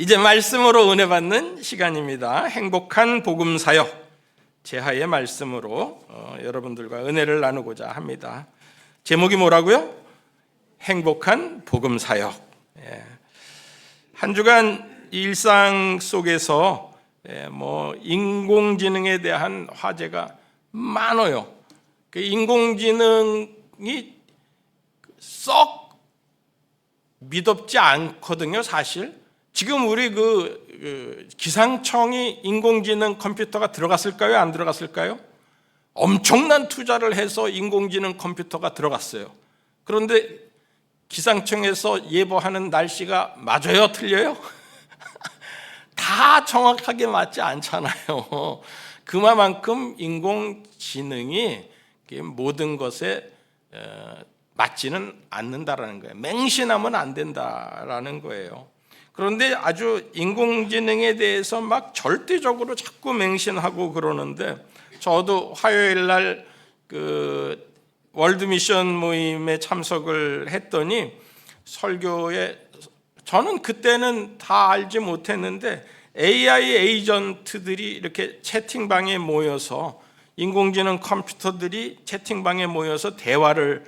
이제 말씀으로 은혜 받는 시간입니다. 행복한 복음 사역 제하의 말씀으로 여러분들과 은혜를 나누고자 합니다. 제목이 뭐라고요? 행복한 복음 사역. 한 주간 일상 속에서 인공지능에 대한 화제가 많아요. 그 인공지능이 썩 믿업지 않거든요, 사실. 지금 우리 기상청이 인공지능 컴퓨터가 들어갔을까요? 안 들어갔을까요? 엄청난 투자를 해서 인공지능 컴퓨터가 들어갔어요. 그런데 기상청에서 예보하는 날씨가 맞아요? 틀려요? 다 정확하게 맞지 않잖아요. 그만큼 인공지능이 모든 것에 맞지는 않는다라는 거예요. 맹신하면 안 된다라는 거예요. 그런데 아주 인공지능에 대해서 막 절대적으로 자꾸 맹신하고 그러는데, 저도 화요일 날 월드 미션 모임에 참석을 했더니 설교에, 저는 그때는 다 알지 못했는데 AI 에이전트들이 이렇게 채팅방에 모여서, 인공지능 컴퓨터들이 채팅방에 모여서 대화를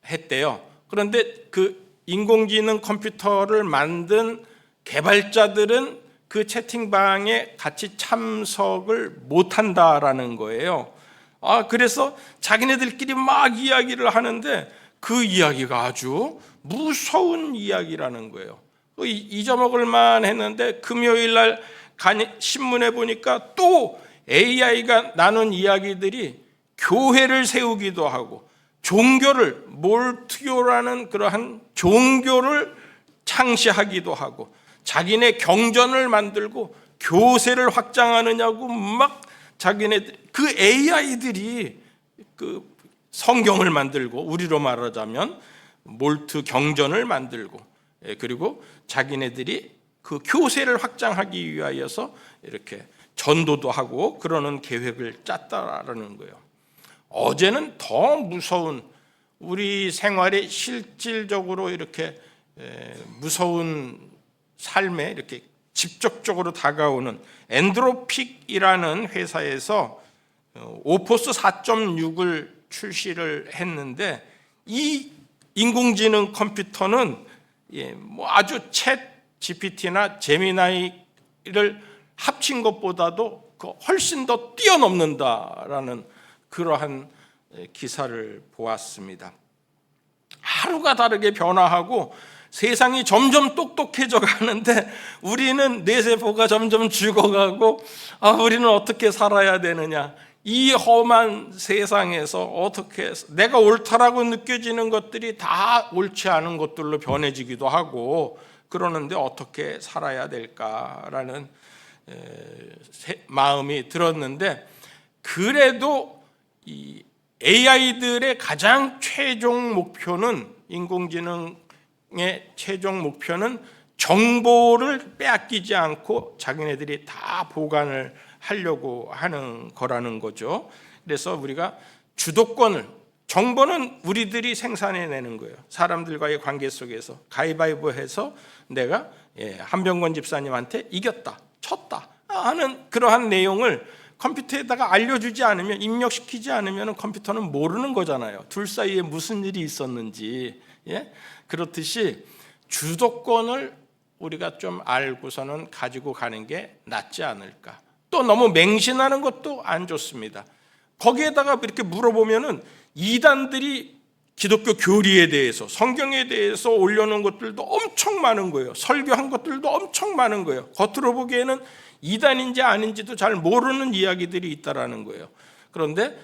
했대요. 그런데 그 인공지능 컴퓨터를 만든 개발자들은 그 채팅방에 같이 참석을 못한다라는 거예요. 그래서 자기네들끼리 막 이야기를 하는데 그 이야기가 아주 무서운 이야기라는 거예요. 잊어먹을 만 했는데 금요일 날 신문에 보니까 또 AI가 나눈 이야기들이 교회를 세우기도 하고 종교를, 몰트교라는 그러한 종교를 창시하기도 하고, 자기네 경전을 만들고 교세를 확장하느냐고 막 자기네들, 그 AI들이 그 성경을 만들고, 우리로 말하자면 몰트 경전을 만들고, 그리고 자기네들이 그 교세를 확장하기 위하여서 이렇게 전도도 하고 그러는 계획을 짰다라는 거예요. 어제는 더 무서운, 우리 생활에 실질적으로 이렇게 무서운 삶에 이렇게 직접적으로 다가오는 엔드로픽이라는 회사에서 오포스 4.6을 출시를 했는데, 이 인공지능 컴퓨터는 아주 챗 GPT나 제미나이를 합친 것보다도 훨씬 더 뛰어넘는다라는 그러한 기사를 보았습니다. 하루가 다르게 변화하고 세상이 점점 똑똑해져 가는데 우리는 뇌세포가 점점 죽어가고, 우리는 어떻게 살아야 되느냐, 이 험한 세상에서 어떻게, 내가 옳다라고 느껴지는 것들이 다 옳지 않은 것들로 변해지기도 하고 그러는데 어떻게 살아야 될까라는 마음이 들었는데, 그래도 이 AI들의 가장 최종 목표는, 인공지능의 최종 목표는 정보를 빼앗기지 않고 자기네들이 다 보관을 하려고 하는 거라는 거죠. 그래서 우리가 주도권을, 정보는 우리들이 생산해내는 거예요. 사람들과의 관계 속에서 가위바위보해서 내가 한병건 집사님한테 이겼다, 쳤다 하는 그러한 내용을 컴퓨터에다가 알려주지 않으면, 입력시키지 않으면 컴퓨터는 모르는 거잖아요. 둘 사이에 무슨 일이 있었는지. 그렇듯이 주도권을 우리가 좀 알고서는 가지고 가는 게 낫지 않을까. 또 너무 맹신하는 것도 안 좋습니다. 거기에다가 이렇게 물어보면은 이단들이 기독교 교리에 대해서, 성경에 대해서 올려놓은 것들도 엄청 많은 거예요. 설교한 것들도 엄청 많은 거예요. 겉으로 보기에는 이단인지 아닌지도 잘 모르는 이야기들이 있다라는 거예요. 그런데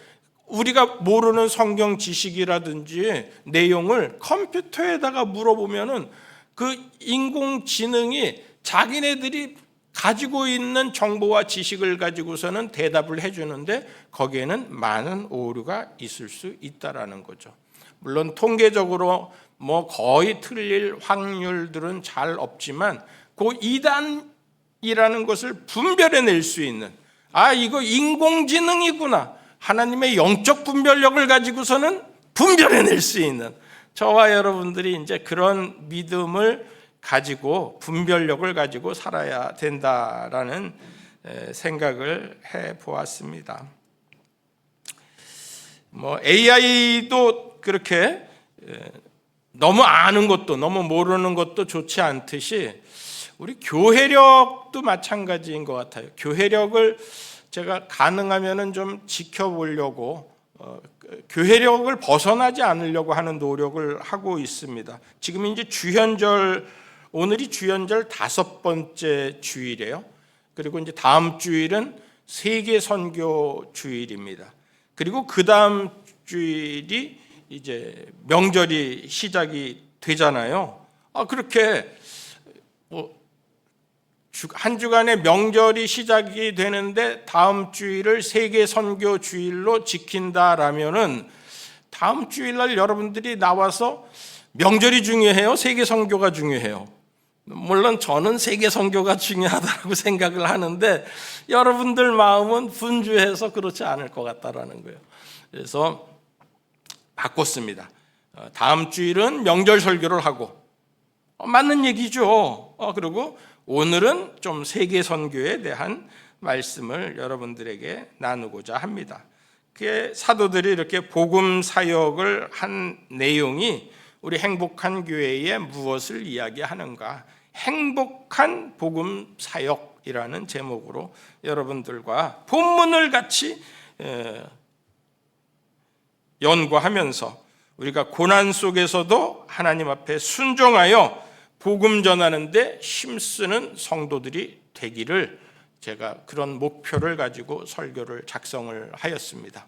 우리가 모르는 성경 지식이라든지 내용을 컴퓨터에다가 물어보면은 그 인공지능이 자기네들이 가지고 있는 정보와 지식을 가지고서는 대답을 해주는데 거기에는 많은 오류가 있을 수 있다라는 거죠. 물론 통계적으로 거의 틀릴 확률들은 잘 없지만 그 이단이라는 것을 분별해낼 수 있는, 이거 인공지능이구나, 하나님의 영적 분별력을 가지고서는 분별해낼 수 있는, 저와 여러분들이 이제 그런 믿음을 가지고 분별력을 가지고 살아야 된다라는 생각을 해 보았습니다. AI도 그렇게 너무 아는 것도 너무 모르는 것도 좋지 않듯이 우리 교회력도 마찬가지인 것 같아요. 교회력을 제가 가능하면은 좀 지켜보려고 교회력을 벗어나지 않으려고 하는 노력을 하고 있습니다. 지금 이제 주현절, 오늘이 주현절 5번째 주일이에요. 그리고 이제 다음 주일은 세계 선교 주일입니다. 그리고 그 다음 주일이 이제 명절이 시작이 되잖아요. 그렇게 한 주간의 명절이 시작이 되는데 다음 주일을 세계 선교 주일로 지킨다라면은 다음 주일날 여러분들이 나와서 명절이 중요해요? 세계 선교가 중요해요? 물론 저는 세계 선교가 중요하다고 생각을 하는데 여러분들 마음은 분주해서 그렇지 않을 것 같다라는 거예요. 그래서 바꿨습니다. 다음 주일은 명절 설교를 하고 맞는 얘기죠. 그리고 오늘은 좀 세계 선교에 대한 말씀을 여러분들에게 나누고자 합니다. 그게 사도들이 이렇게 복음 사역을 한 내용이 우리 행복한 교회에 무엇을 이야기하는가? 행복한 복음 사역이라는 제목으로 여러분들과 본문을 같이 연구하면서 우리가 고난 속에서도 하나님 앞에 순종하여 복음 전하는데 힘쓰는 성도들이 되기를 제가 그런 목표를 가지고 설교를 작성을 하였습니다.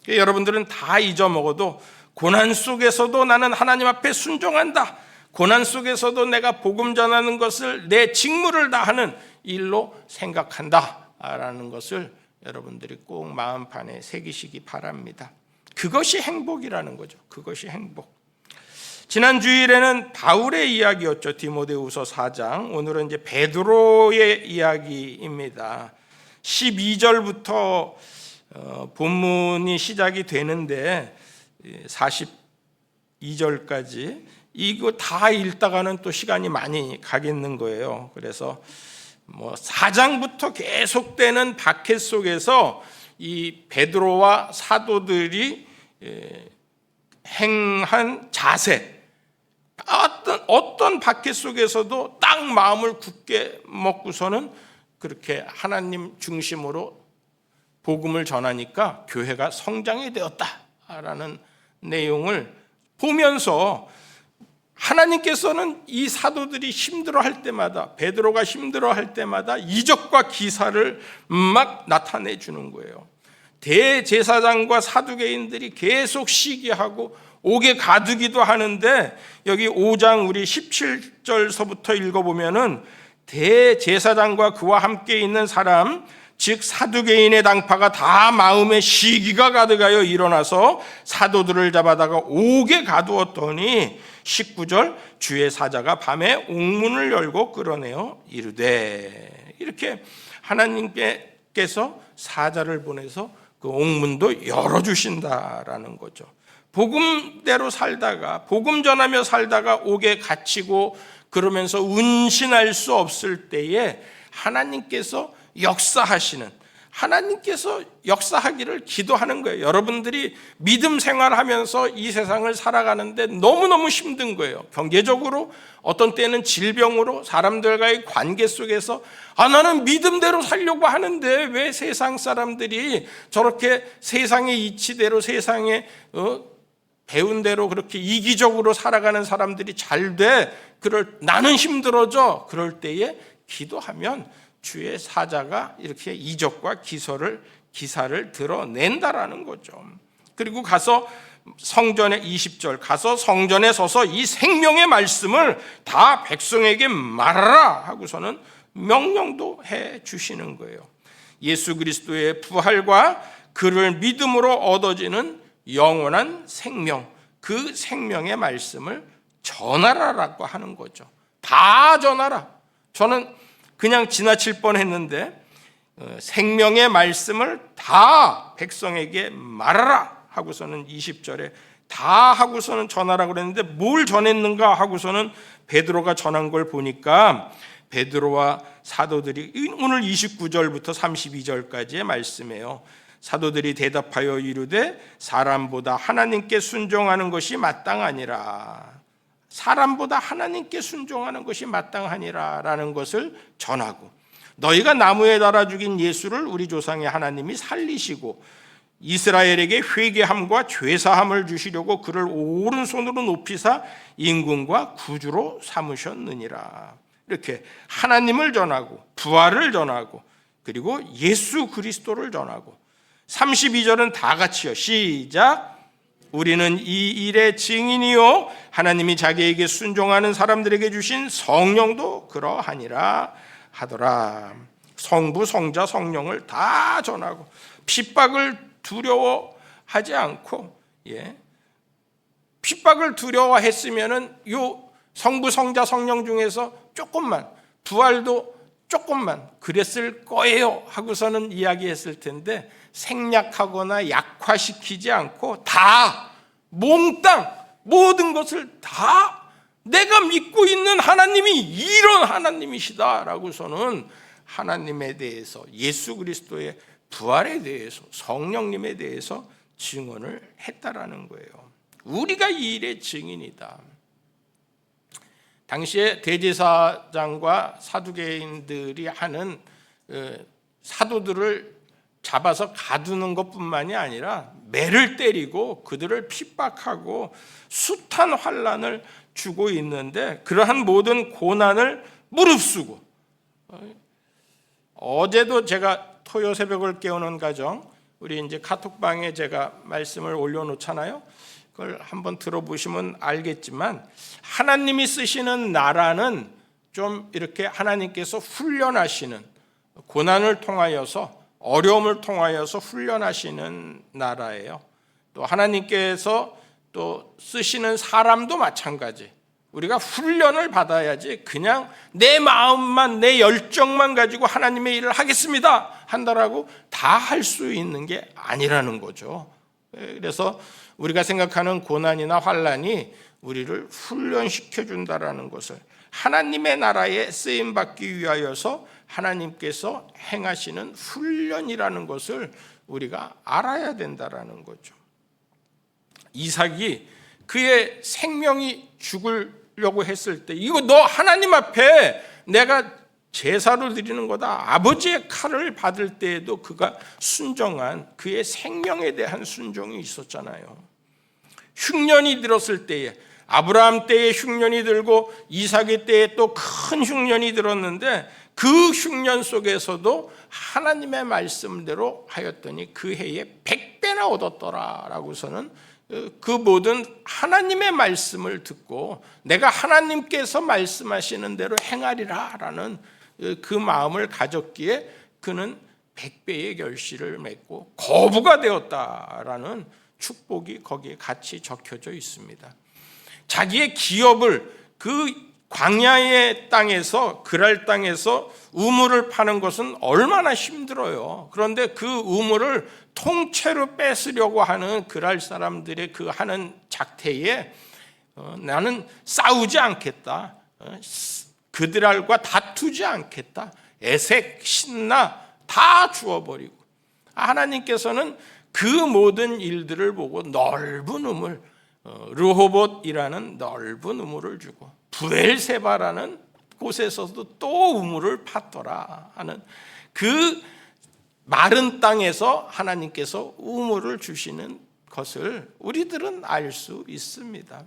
여러분들은 다 잊어먹어도 고난 속에서도 나는 하나님 앞에 순종한다. 고난 속에서도 내가 복음 전하는 것을 내 직무를 다하는 일로 생각한다 라는 것을 여러분들이 꼭 마음판에 새기시기 바랍니다. 그것이 행복이라는 거죠. 그것이 행복. 지난 주일에는 바울의 이야기였죠. 디모데후서 4장. 오늘은 이제 베드로의 이야기입니다. 12절부터 본문이 시작이 되는데 42절까지 이거 다 읽다가는 또 시간이 많이 가겠는 거예요. 그래서 4장부터 계속되는 박해 속에서 이 베드로와 사도들이 행한 자세, 어떤 박해 속에서도 딱 마음을 굳게 먹고서는 그렇게 하나님 중심으로 복음을 전하니까 교회가 성장이 되었다라는 내용을 보면서 하나님께서는 이 사도들이 힘들어할 때마다, 베드로가 힘들어할 때마다 이적과 기사를 막 나타내 주는 거예요. 대제사장과 사두개인들이 계속 시기하고 옥에 가두기도 하는데 여기 5장 우리 17절서부터 읽어보면은 대제사장과 그와 함께 있는 사람 즉 사두개인의 당파가 다 마음에 시기가 가득하여 일어나서 사도들을 잡아다가 옥에 가두었더니 19절 주의 사자가 밤에 옥문을 열고 끌어내어 이르되 이렇게 하나님께서 사자를 보내서 그 옥문도 열어주신다라는 거죠. 복음대로 살다가 복음 전하며 살다가 옥에 갇히고 그러면서 운신할 수 없을 때에 하나님께서 하나님께서 역사하기를 기도하는 거예요. 여러분들이 믿음 생활하면서 이 세상을 살아가는데 너무너무 힘든 거예요. 경제적으로, 어떤 때는 질병으로, 사람들과의 관계 속에서 나는 믿음대로 살려고 하는데 왜 세상 사람들이 저렇게 세상의 이치대로 세상에 배운 대로 그렇게 이기적으로 살아가는 사람들이 잘 돼? 나는 힘들어져. 그럴 때에 기도하면 주의 사자가 이렇게 이적과 기사를 드러낸다라는 거죠. 그리고 가서 성전에 20절 가서 성전에 서서 이 생명의 말씀을 다 백성에게 말하라 하고서는 명령도 해 주시는 거예요. 예수 그리스도의 부활과 그를 믿음으로 얻어지는 영원한 생명, 그 생명의 말씀을 전하라라고 하는 거죠. 다 전하라. 저는 그냥 지나칠 뻔했는데 생명의 말씀을 다 백성에게 말하라 하고서는 20절에 다 하고서는 전하라고 그랬는데 뭘 전했는가 하고서는 베드로가 전한 걸 보니까 베드로와 사도들이 오늘 29절부터 32절까지의 말씀이에요. 사도들이 대답하여 이르되 사람보다 하나님께 순종하는 것이 마땅하니라. 사람보다 하나님께 순종하는 것이 마땅하니라 라는 것을 전하고, 너희가 나무에 달아 죽인 예수를 우리 조상의 하나님이 살리시고 이스라엘에게 회개함과 죄사함을 주시려고 그를 오른손으로 높이사 임금과 구주로 삼으셨느니라. 이렇게 하나님을 전하고 부활을 전하고 그리고 예수 그리스도를 전하고, 32절은 다 같이요. 시작. 우리는 이 일의 증인이요 하나님이 자기에게 순종하는 사람들에게 주신 성령도 그러하니라 하더라. 성부, 성자, 성령을 다 전하고 핍박을 두려워하지 않고, 핍박을 두려워했으면은 요 성부, 성자, 성령 중에서 조금만, 부활도 조금만 그랬을 거예요 하고서는 이야기했을 텐데, 생략하거나 약화시키지 않고 다 몽땅 모든 것을 다 내가 믿고 있는 하나님이 이런 하나님이시다라고서는 하나님에 대해서, 예수 그리스도의 부활에 대해서, 성령님에 대해서 증언을 했다라는 거예요. 우리가 이 일의 증인이다. 당시에 대제사장과 사두개인들이 하는 사도들을 잡아서 가두는 것뿐만이 아니라 매를 때리고 그들을 핍박하고 숱한 환난을 주고 있는데, 그러한 모든 고난을 무릅쓰고, 어제도 제가 토요 새벽을 깨우는 가정, 우리 이제 카톡방에 제가 말씀을 올려놓잖아요. 그걸 한번 들어보시면 알겠지만, 하나님이 쓰시는 나라는 좀 이렇게 하나님께서 훈련하시는, 고난을 통하여서, 어려움을 통하여서 훈련하시는 나라예요. 또 하나님께서 또 쓰시는 사람도 마찬가지. 우리가 훈련을 받아야지 그냥 내 마음만, 내 열정만 가지고 하나님의 일을 하겠습니다 한다라고 다 할 수 있는 게 아니라는 거죠. 그래서 우리가 생각하는 고난이나 환난이 우리를 훈련시켜 준다라는 것을, 하나님의 나라에 쓰임 받기 위하여서 하나님께서 행하시는 훈련이라는 것을 우리가 알아야 된다라는 거죠. 이삭이 그의 생명이 죽으려고 했을 때, 이거 너 하나님 앞에 내가 제사로 드리는 거다, 아버지의 칼을 받을 때에도 그가 순종한 그의 생명에 대한 순종이 있었잖아요. 흉년이 들었을 때에, 아브라함 때에 흉년이 들고 이삭의 때에 또 큰 흉년이 들었는데, 그 흉년 속에서도 하나님의 말씀대로 하였더니 그 해에 100배나 얻었더라라고서는 그 모든 하나님의 말씀을 듣고 내가 하나님께서 말씀하시는 대로 행하리라라는 그 마음을 가졌기에 그는 100배의 결실을 맺고 거부가 되었다라는 축복이 거기에 같이 적혀져 있습니다. 자기의 기업을 그 광야의 땅에서, 그랄 땅에서 우물을 파는 것은 얼마나 힘들어요. 그런데 그 우물을 통째로 뺏으려고 하는 그랄 사람들의 그 하는 작태에 나는 싸우지 않겠다, 그들과 다투지 않겠다, 애색, 신나 다 주어버리고, 하나님께서는 그 모든 일들을 보고 넓은 우물, 르호봇이라는 넓은 우물을 주고 부엘세바라는 곳에서도 또 우물을 팠더라 하는, 그 마른 땅에서 하나님께서 우물을 주시는 것을 우리들은 알 수 있습니다.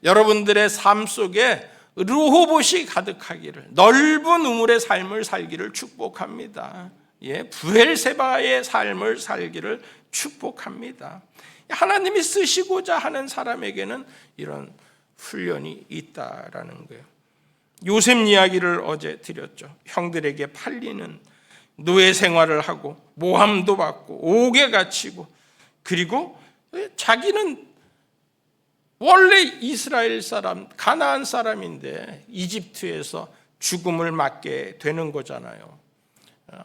여러분들의 삶 속에 르호봇이 가득하기를, 넓은 우물의 삶을 살기를 축복합니다. 부엘세바의 삶을 살기를 축복합니다. 하나님이 쓰시고자 하는 사람에게는 이런 훈련이 있다라는 거예요. 요셉 이야기를 어제 드렸죠. 형들에게 팔리는 노예 생활을 하고 모함도 받고 옥에 갇히고, 그리고 자기는 원래 이스라엘 사람, 가나안 사람인데 이집트에서 죽음을 맞게 되는 거잖아요.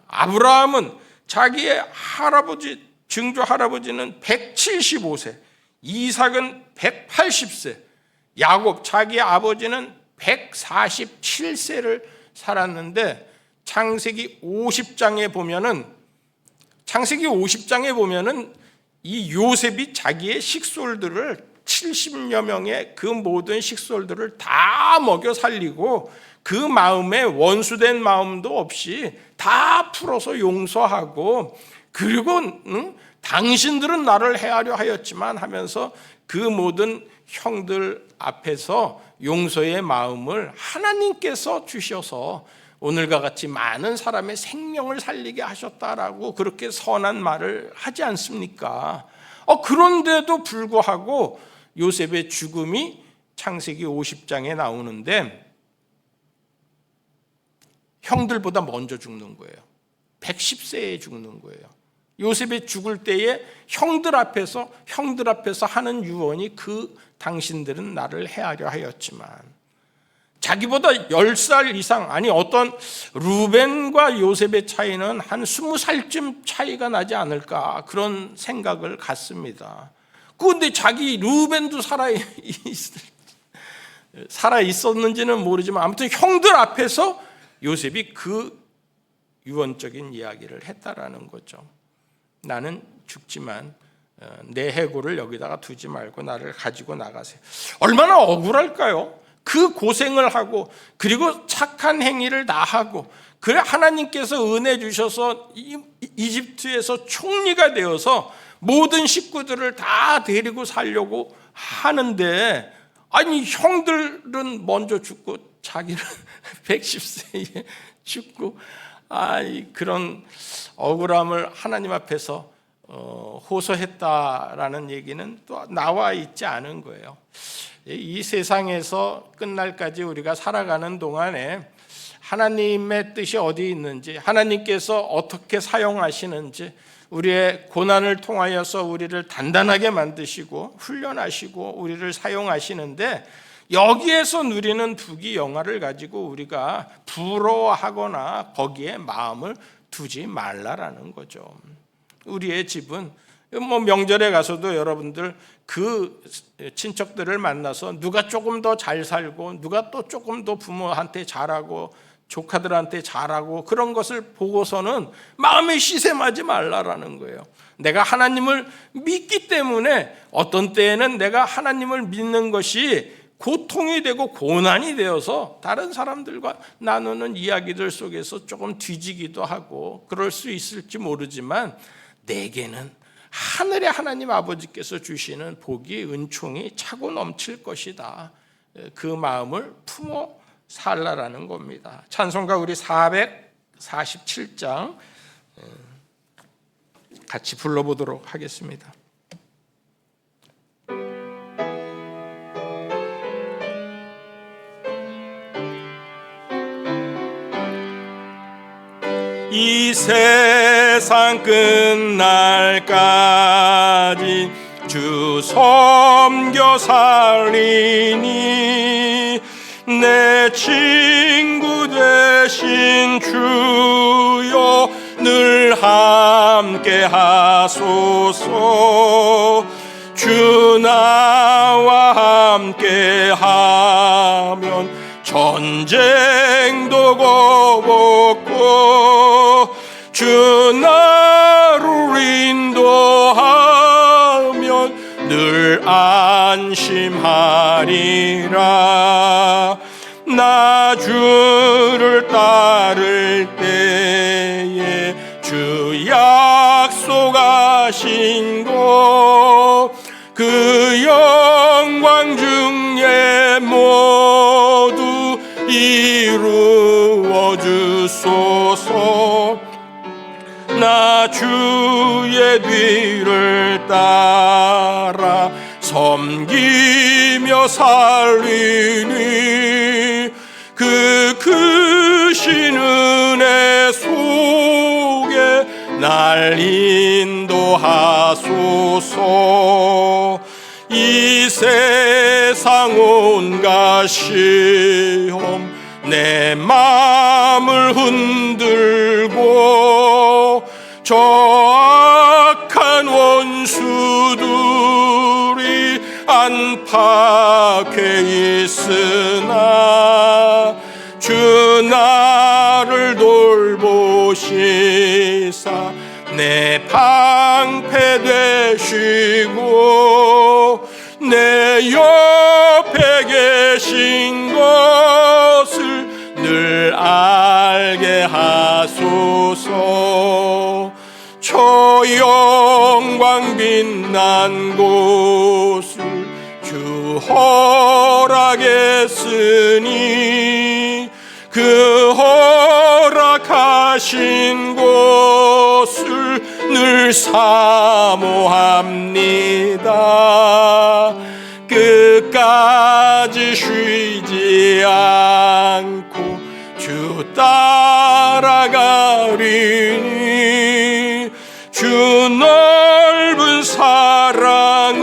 아브라함은 자기의 할아버지, 증조 할아버지는 175세, 이삭은 180세, 야곱 자기 아버지는 147세를 살았는데 창세기 50장에 보면은 이 요셉이 자기의 식솔들을 70여 명의 그 모든 식솔들을 다 먹여 살리고 그 마음에 원수된 마음도 없이 다 풀어서 용서하고, 그리고 당신들은 나를 해하려 하였지만 하면서 그 모든 형들 앞에서 용서의 마음을 하나님께서 주셔서 오늘과 같이 많은 사람의 생명을 살리게 하셨다라고 그렇게 선한 말을 하지 않습니까? 그런데도 불구하고 요셉의 죽음이 창세기 50장에 나오는데 형들보다 먼저 죽는 거예요. 110세에 죽는 거예요. 요셉이 죽을 때에 형들 앞에서 하는 유언이 당신들은 나를 해하려 하였지만, 자기보다 10살 이상, 어떤 루벤과 요셉의 차이는 한 20살쯤 차이가 나지 않을까, 그런 생각을 갖습니다. 그런데 자기 루벤도 살아 있었는지는 모르지만 아무튼 형들 앞에서 요셉이 그 유언적인 이야기를 했다라는 거죠. 나는 죽지만 내 해골을 여기다가 두지 말고 나를 가지고 나가세요. 얼마나 억울할까요? 그 고생을 하고 그리고 착한 행위를 다 하고, 그래 하나님께서 은혜 주셔서 이집트에서 총리가 되어서 모든 식구들을 다 데리고 살려고 하는데, 형들은 먼저 죽고 자기는 110세에 죽고, 그런 억울함을 하나님 앞에서 호소했다라는 얘기는 또 나와 있지 않은 거예요. 이 세상에서 끝날까지 우리가 살아가는 동안에 하나님의 뜻이 어디 있는지, 하나님께서 어떻게 사용하시는지, 우리의 고난을 통하여서 우리를 단단하게 만드시고 훈련하시고 우리를 사용하시는데, 여기에서 누리는 부귀영화를 가지고 우리가 부러워하거나 거기에 마음을 두지 말라라는 거죠. 우리의 집은 명절에 가서도 여러분들 그 친척들을 만나서 누가 조금 더 잘 살고 누가 또 조금 더 부모한테 잘하고 조카들한테 잘하고 그런 것을 보고서는 마음에 시샘하지 말라라는 거예요. 내가 하나님을 믿기 때문에 어떤 때에는 내가 하나님을 믿는 것이 고통이 되고 고난이 되어서 다른 사람들과 나누는 이야기들 속에서 조금 뒤지기도 하고 그럴 수 있을지 모르지만, 내게는 하늘의 하나님 아버지께서 주시는 복이 은총이 차고 넘칠 것이다. 그 마음을 품어 살라라는 겁니다. 찬송가 우리 447장 같이 불러보도록 하겠습니다. 이 세상 끝날까지 주 섬겨 살리니 내 친구 되신 주여 늘 함께 하소서. 주 나와 함께 하면 전쟁도 겁없고 주 나를 인도하면 늘 안심하리라. 나 주를 따를 때에 주 약속하신 것 그 영광 중에 모두 이루어 주소서. 나 주의 뒤를 따라 섬기며 살리니 그 크신 은혜 속에 날 인도하소서. 이 세상 온갖 시험 내 맘을 흔들고 저 악한 원수들이 애쓰나 주 나를 돌보시사 내 방패 되시고 내 옆에 계신 것을 늘 알게 하소서. 저 영광 빛난 곳을 주 허락했으니 그 허락하신 곳을 늘 사모합니다. 끝까지 쉬지 않고 주 따라가리니 주 넓은 사랑으로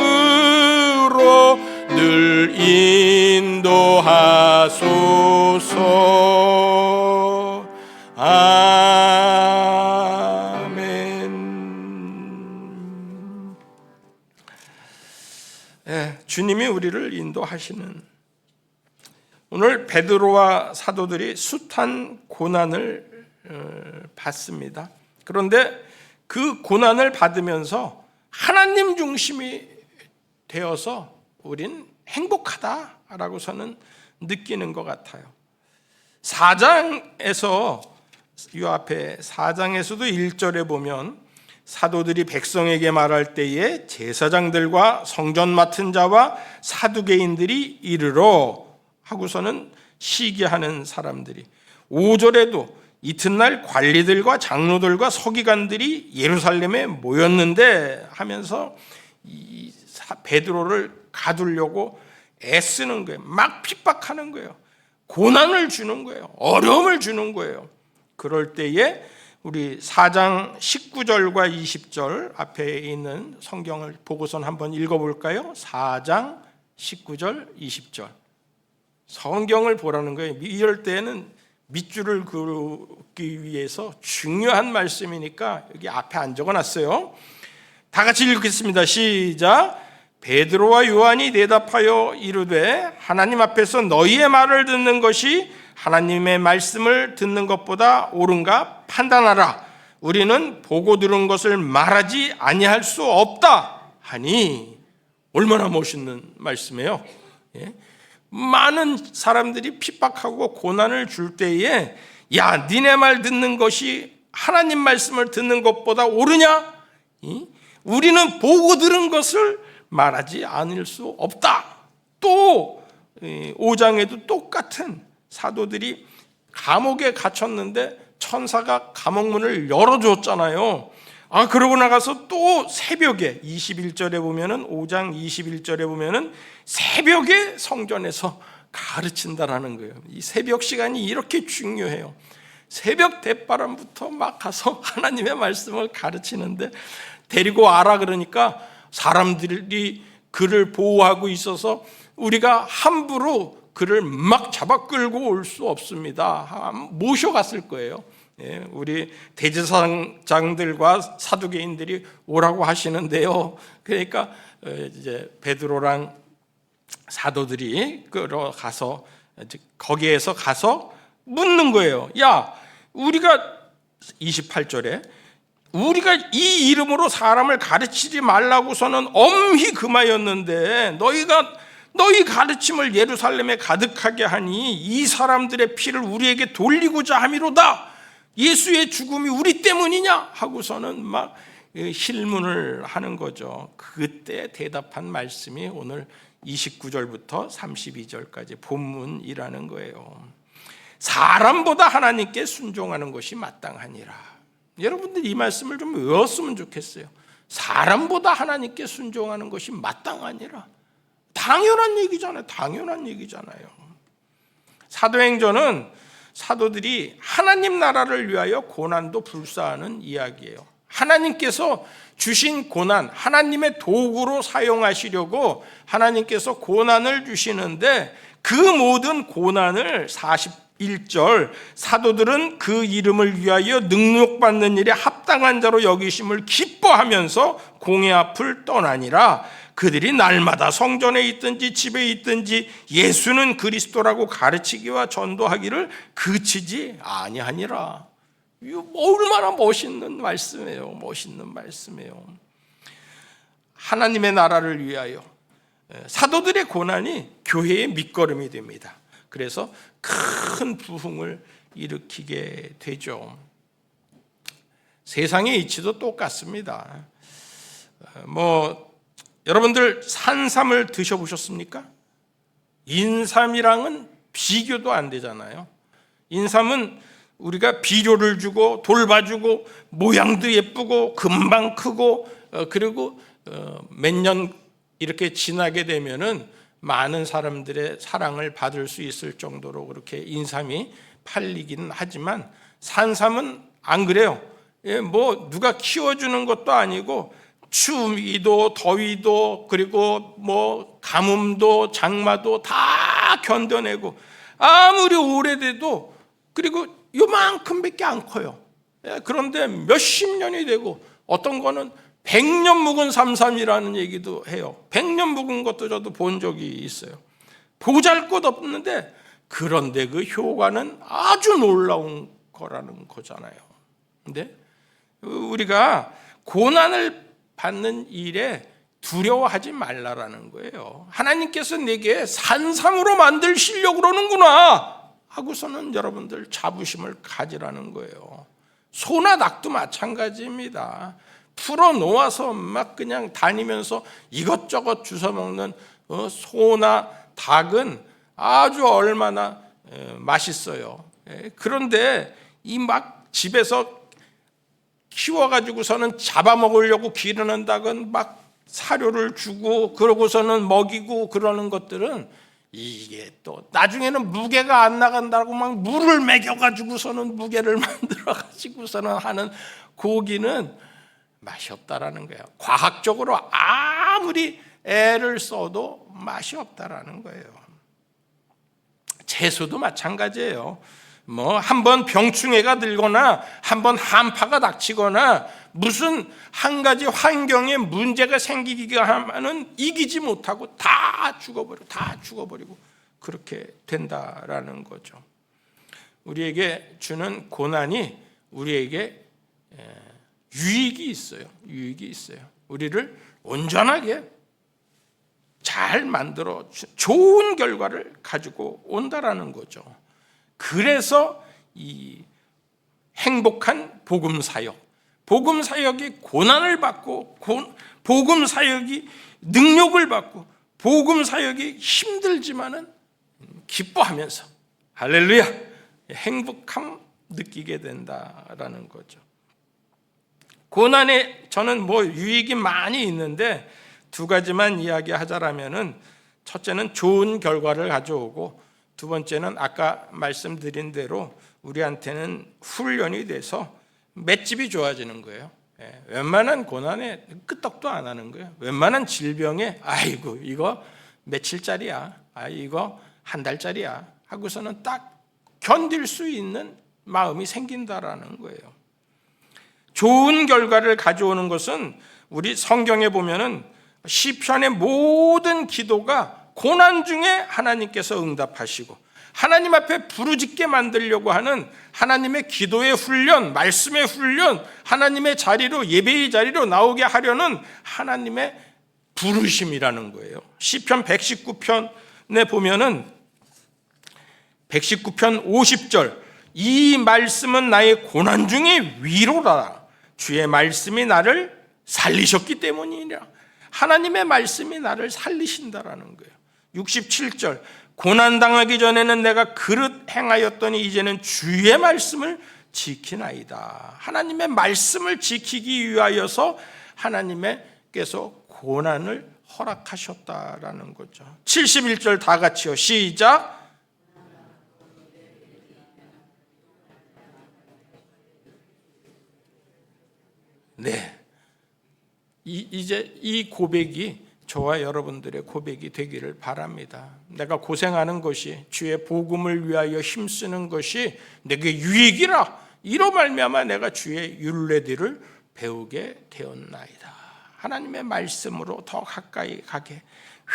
늘 인도하소서. 아멘. 주님이 우리를 인도하시는, 오늘 베드로와 사도들이 숱한 고난을 받습니다. 그런데 그 고난을 받으면서 하나님 중심이 되어서 우린 행복하다라고서는 느끼는 것 같아요. 4장에서 이 앞에 4장에서도 1절에 보면 사도들이 백성에게 말할 때에 제사장들과 성전 맡은 자와 사두개인들이 이르러 하고서는 시기하는 사람들이, 5절에도 이튿날 관리들과 장로들과 서기관들이 예루살렘에 모였는데 하면서 이 베드로를 가두려고 애쓰는 거예요. 막 핍박하는 거예요. 고난을 주는 거예요. 어려움을 주는 거예요. 그럴 때에 우리 4장 19절과 20절 앞에 있는 성경을 보고선 한번 읽어볼까요? 4장 19절 20절 성경을 보라는 거예요. 이럴 때는 밑줄을 그기 위해서 중요한 말씀이니까 여기 앞에 안 적어놨어요. 다 같이 읽겠습니다. 시작. 베드로와 요한이 대답하여 이르되 하나님 앞에서 너희의 말을 듣는 것이 하나님의 말씀을 듣는 것보다 옳은가 판단하라. 우리는 보고 들은 것을 말하지 아니할 수 없다 하니. 얼마나 멋있는 말씀이에요. 많은 사람들이 핍박하고 고난을 줄 때에 야, 니네 말 듣는 것이 하나님 말씀을 듣는 것보다 옳으냐? 우리는 보고 들은 것을 말하지 않을 수 없다. 또 5장에도 똑같은, 사도들이 감옥에 갇혔는데 천사가 감옥문을 열어줬잖아요. 그러고 나가서 또 새벽에 21절에 보면은, 5장 21절에 보면은 새벽에 성전에서 가르친다라는 거예요. 이 새벽 시간이 이렇게 중요해요. 새벽 대바람부터 막 가서 하나님의 말씀을 가르치는데, 데리고 와라 그러니까 사람들이 그를 보호하고 있어서 우리가 함부로 그를 막 잡아 끌고 올 수 없습니다. 모셔갔을 거예요. 우리 대제사장들과 사두개인들이 오라고 하시는데요. 그러니까 이제 베드로랑 사도들이 끌어가서 거기에서 가서 묻는 거예요. 야, 우리가 28절에 우리가 이 이름으로 사람을 가르치지 말라고서는 엄히 금하였는데 너희 가르침을 예루살렘에 가득하게 하니 이 사람들의 피를 우리에게 돌리고자 함이로다. 예수의 죽음이 우리 때문이냐 하고서는 막 실문을 하는 거죠. 그때 대답한 말씀이 오늘 29절부터 32절까지 본문이라는 거예요. 사람보다 하나님께 순종하는 것이 마땅하니라. 여러분들 이 말씀을 좀 외웠으면 좋겠어요. 사람보다 하나님께 순종하는 것이 마땅하니라. 당연한 얘기잖아요. 당연한 얘기잖아요. 사도행전은 사도들이 하나님 나라를 위하여 고난도 불사하는 이야기예요. 하나님께서 주신 고난, 하나님의 도구로 사용하시려고 하나님께서 고난을 주시는데, 그 모든 고난을 41절 사도들은 그 이름을 위하여 능력받는 일에 합당한 자로 여기심을 기뻐하면서 공의 앞을 떠나니라. 그들이 날마다 성전에 있든지 집에 있든지 예수는 그리스도라고 가르치기와 전도하기를 그치지 아니하니라. 이거 얼마나 멋있는 말씀이에요. 멋있는 말씀이에요. 하나님의 나라를 위하여 사도들의 고난이 교회의 밑거름이 됩니다. 그래서 큰 부흥을 일으키게 되죠. 세상의 이치도 똑같습니다. 여러분들 산삼을 드셔보셨습니까? 인삼이랑은 비교도 안 되잖아요. 인삼은 우리가 비료를 주고 돌봐주고 모양도 예쁘고 금방 크고 그리고 몇 년 이렇게 지나게 되면은 많은 사람들의 사랑을 받을 수 있을 정도로 그렇게 인삼이 팔리기는 하지만 산삼은 안 그래요. 누가 키워주는 것도 아니고 추위도 더위도 그리고 가뭄도 장마도 다 견뎌내고 아무리 오래돼도 그리고 요만큼밖에 안 커요. 그런데 몇십 년이 되고 어떤 거는 100년 묵은 삼삼이라는 얘기도 해요. 100년 묵은 것도 저도 본 적이 있어요. 보잘것없는데 그런데 그 효과는 아주 놀라운 거라는 거잖아요. 근데 우리가 고난을 받는 일에 두려워하지 말라라는 거예요. 하나님께서 내게 산삼으로 만드시려고 그러는구나 하고서는 여러분들 자부심을 가지라는 거예요. 소나 닭도 마찬가지입니다. 풀어놓아서 막 그냥 다니면서 이것저것 주워 먹는 소나 닭은 아주 얼마나 맛있어요. 그런데 이 막 집에서 키워가지고서는 잡아먹으려고 기르는 닭은 막 사료를 주고 그러고서는 먹이고 그러는 것들은 이게 또 나중에는 무게가 안 나간다고 막 물을 먹여가지고서는 무게를 만들어가지고서는 하는 고기는 맛이 없다라는 거예요. 과학적으로 아무리 애를 써도 맛이 없다라는 거예요. 채소도 마찬가지예요. 한번 병충해가 들거나 한번 한파가 닥치거나 무슨 한 가지 환경에 문제가 생기기가 하면은 이기지 못하고 다 죽어버리고 그렇게 된다라는 거죠. 우리에게 주는 고난이 우리에게 유익이 있어요. 우리를 온전하게 잘 만들어 좋은 결과를 가지고 온다라는 거죠. 그래서 이 행복한 복음 사역이 고난을 받고 복음 사역이 능력을 받고 복음 사역이 힘들지만은 기뻐하면서 할렐루야 행복함 느끼게 된다라는 거죠. 고난에 저는 유익이 많이 있는데 두 가지만 이야기하자라면은 첫째는 좋은 결과를 가져오고 두 번째는 아까 말씀드린 대로 우리한테는 훈련이 돼서 맷집이 좋아지는 거예요. 웬만한 고난에 끄떡도 안 하는 거예요. 웬만한 질병에 아이고 이거 며칠짜리야, 이거 한 달짜리야 하고서는 딱 견딜 수 있는 마음이 생긴다라는 거예요. 좋은 결과를 가져오는 것은 우리 성경에 보면은 시편의 모든 기도가 고난 중에 하나님께서 응답하시고 하나님 앞에 부르짖게 만들려고 하는 하나님의 기도의 훈련, 말씀의 훈련, 하나님의 자리로 예배의 자리로 나오게 하려는 하나님의 부르심이라는 거예요. 시편 119편에 보면은 119편 50절 이 말씀은 나의 고난 중에 위로라. 주의 말씀이 나를 살리셨기 때문이라. 하나님의 말씀이 나를 살리신다라는 거예요. 67절 고난당하기 전에는 내가 그릇 행하였더니 이제는 주의 말씀을 지키나이다. 하나님의 말씀을 지키기 위하여서 하나님께서 고난을 허락하셨다라는 거죠. 71절 다 같이요. 시작. 네. 이제 이 고백이 저와 여러분들의 고백이 되기를 바랍니다. 내가 고생하는 것이 주의 복음을 위하여 힘쓰는 것이 내게 유익이라 이로 말미암아 내가 주의 율례들을 배우게 되었나이다 하나님의 말씀으로 더 가까이 가게,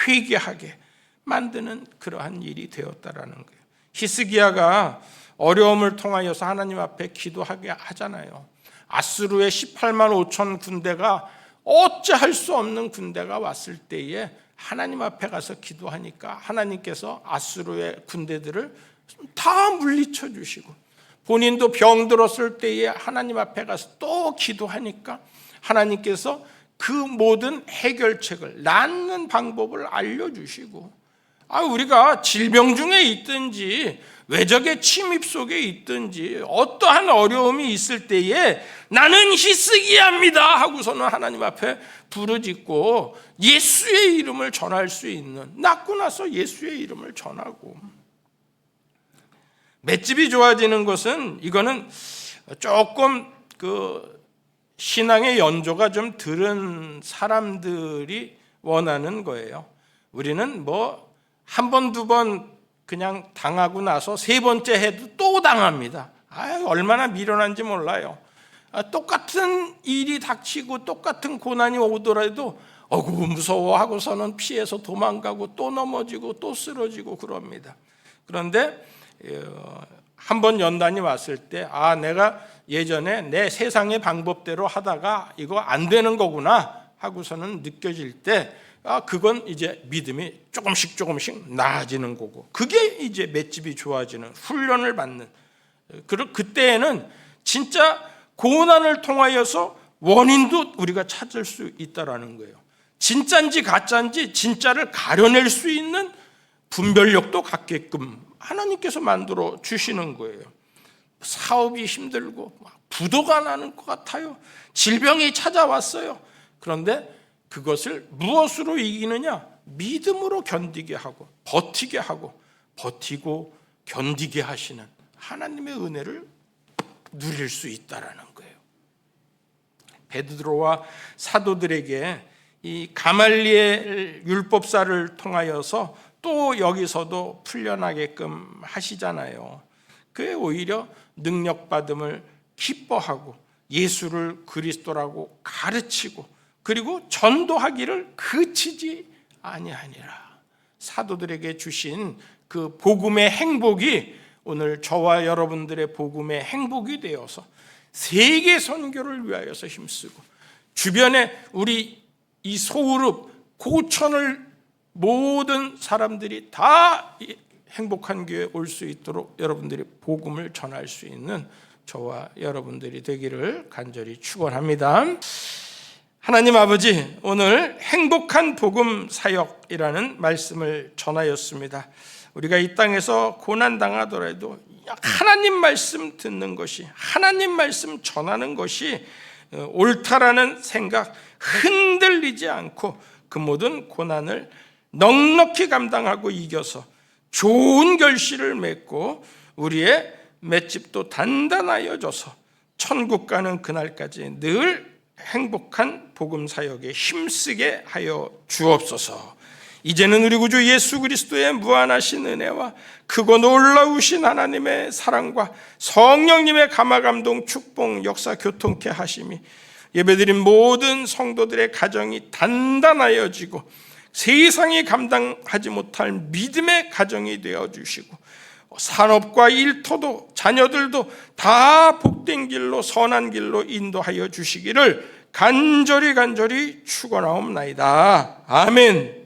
회개하게 만드는 그러한 일이 되었다라는 거예요. 히스기야가 어려움을 통하여서 하나님 앞에 기도하게 하잖아요. 아수르의 18만 5천 군대가 어찌할 수 없는 군대가 왔을 때에 하나님 앞에 가서 기도하니까 하나님께서 아수르의 군대들을 다 물리쳐 주시고, 본인도 병들었을 때에 하나님 앞에 가서 또 기도하니까 하나님께서 그 모든 해결책을, 낫는 방법을 알려주시고, 우리가 질병 중에 있든지 외적의 침입 속에 있든지 어떠한 어려움이 있을 때에 나는 히스기야입니다 하고서는 하나님 앞에 부르짖고 예수의 이름을 전할 수 있는, 낫고 나서 예수의 이름을 전하고. 맷집이 좋아지는 것은, 이거는 조금 그 신앙의 연조가 좀 들은 사람들이 원하는 거예요. 우리는 뭐 한 번, 두 번 그냥 당하고 나서 세 번째 해도 또 당합니다. 얼마나 미련한지 몰라요. 똑같은 일이 닥치고 똑같은 고난이 오더라도 무서워 하고서는 피해서 도망가고 또 넘어지고 또 쓰러지고 그럽니다. 그런데 한 번 연단이 왔을 때 내가 예전에 내 세상의 방법대로 하다가 이거 안 되는 거구나 하고서는 느껴질 때 그건 이제 믿음이 조금씩 나아지는 거고, 그게 이제 맷집이 좋아지는, 훈련을 받는, 그때에는 진짜 고난을 통하여서 원인도 우리가 찾을 수 있다라는 거예요. 진짜인지 가짜인지 진짜를 가려낼 수 있는 분별력도 갖게끔 하나님께서 만들어 주시는 거예요. 사업이 힘들고 부도가 나는 것 같아요. 질병이 찾아왔어요. 그런데 그것을 무엇으로 이기느냐? 믿음으로 견디게 하고 버티게 하고 버티고 견디게 하시는 하나님의 은혜를 누릴 수 있다라는 거예요. 베드로와 사도들에게 이 가말리엘 율법사를 통하여서 또 여기서도 풀려나게끔 하시잖아요. 그게 오히려 능력받음을 기뻐하고 예수를 그리스도라고 가르치고 그리고 전도하기를 그치지 아니하니라. 사도들에게 주신 그 복음의 행복이 오늘 저와 여러분들의 복음의 행복이 되어서 세계 선교를 위하여서 힘쓰고, 주변에 우리 이 소우릅, 고천을 모든 사람들이 다 행복한 교회에 올 수 있도록 여러분들이 복음을 전할 수 있는 저와 여러분들이 되기를 간절히 축원합니다. 하나님 아버지, 오늘 행복한 복음 사역이라는 말씀을 전하였습니다. 우리가 이 땅에서 고난당하더라도 하나님 말씀 듣는 것이, 하나님 말씀 전하는 것이 옳다라는 생각, 흔들리지 않고 그 모든 고난을 넉넉히 감당하고 이겨서 좋은 결실을 맺고 우리의 맷집도 단단하여져서 천국 가는 그날까지 늘 행복한 복음 사역에 힘쓰게 하여 주옵소서. 이제는 우리 구주 예수 그리스도의 무한하신 은혜와 크고 놀라우신 하나님의 사랑과 성령님의 감화감동 축복 역사 교통케 하심이 예배드린 모든 성도들의 가정이 단단하여지고 세상이 감당하지 못할 믿음의 가정이 되어주시고 산업과 일터도 자녀들도 다 복된 길로 선한 길로 인도하여 주시기를 간절히 축원하옵나이다. 아멘.